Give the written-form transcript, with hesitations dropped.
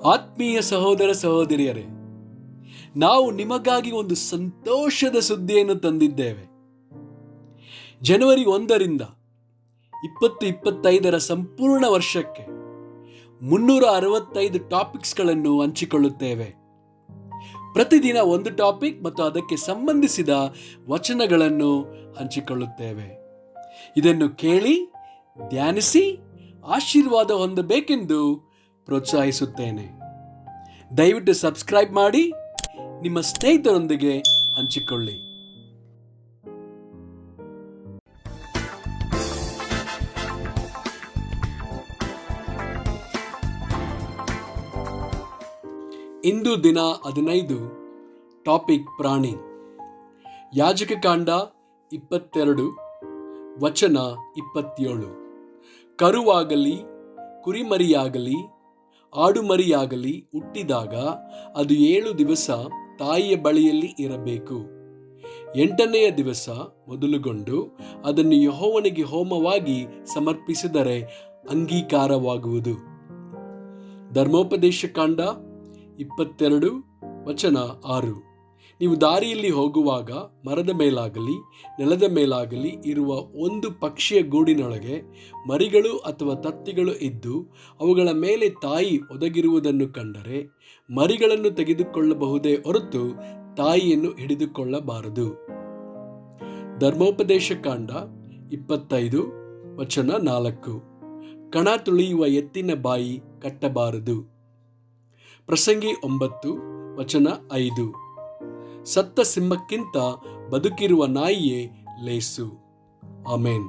ಆತ್ಮೀಯ ಸಹೋದರ ಸಹೋದರಿಯರೇ, ನಾವು ನಿಮಗಾಗಿ ಒಂದು ಸಂತೋಷದ ಸುದ್ದಿಯನ್ನು ತಂದಿದ್ದೇವೆ. ಜನವರಿ 1ರಿಂದ 2025 ಸಂಪೂರ್ಣ ವರ್ಷಕ್ಕೆ 365 ಟಾಪಿಕ್ಸ್ಗಳನ್ನು ಹಂಚಿಕೊಳ್ಳುತ್ತೇವೆ. ಪ್ರತಿದಿನ ಒಂದು ಟಾಪಿಕ್ ಮತ್ತು ಅದಕ್ಕೆ ಸಂಬಂಧಿಸಿದ ವಚನಗಳನ್ನು ಹಂಚಿಕೊಳ್ಳುತ್ತೇವೆ. ಇದನ್ನು ಕೇಳಿ ಧ್ಯಾನಿಸಿ ಆಶೀರ್ವಾದ ಹೊಂದಬೇಕೆಂದು ಪ್ರೋತ್ಸಾಹಿಸುತ್ತೇನೆ. ದಯವಿಟ್ಟು ಸಬ್ಸ್ಕ್ರೈಬ್ ಮಾಡಿ ನಿಮ್ಮ ಸ್ನೇಹಿತರೊಂದಿಗೆ ಹಂಚಿಕೊಳ್ಳಿ. ಇಂದು ದಿನ 15, ಟಾಪಿಕ್ ಪ್ರಾಣಿ. ಯಾಜಕ ಕಾಂಡ 22, ವಚನ 27. ಕರುವಾಗಲಿ ಕುರಿಮರಿಯಾಗಲಿ ಆಡುಮರಿಯಾಗಲಿ ಹುಟ್ಟಿದಾಗ ಅದು 7 ದಿವಸ ತಾಯಿಯ ಬಳಿಯಲ್ಲಿ ಇರಬೇಕು. 8ನೆಯ ದಿವಸ ಮೊದಲುಗೊಂಡು ಅದನ್ನು ಯೆಹೋವನಿಗೆ ಹೋಮವಾಗಿ ಸಮರ್ಪಿಸಿದರೆ ಅಂಗೀಕಾರವಾಗುವುದು. ಧರ್ಮೋಪದೇಶ ಕಾಂಡ 22, ವಚನ 6. ನೀವು ದಾರಿಯಲ್ಲಿ ಹೋಗುವಾಗ ಮರದ ಮೇಲಾಗಲಿ ನೆಲದ ಮೇಲಾಗಲಿ ಇರುವ ಒಂದು ಪಕ್ಷಿಯ ಗೂಡಿನೊಳಗೆ ಮರಿಗಳು ಅಥವಾ ತತ್ತಿಗಳು ಇದ್ದು ಅವುಗಳ ಮೇಲೆ ತಾಯಿ ಒದಗಿರುವುದನ್ನು ಕಂಡರೆ ಮರಿಗಳನ್ನು ತೆಗೆದುಕೊಳ್ಳಬಹುದೇ ಹೊರತು ತಾಯಿಯನ್ನು ಹಿಡಿದುಕೊಳ್ಳಬಾರದು. ಧರ್ಮೋಪದೇಶ ಕಾಂಡ 25, ವಚನ 4. ಕಣ ತುಳಿಯುವ ಎತ್ತಿನ ಬಾಯಿ ಕಟ್ಟಬಾರದು. ಪ್ರಸಂಗಿ 9, ವಚನ 5. ಸತ್ತ ಸಿಂಹಕ್ಕಿಂತ ಬದುಕಿರುವ ನಾಯಿಯೇ ಲೇಸು. ಆಮೇನ್.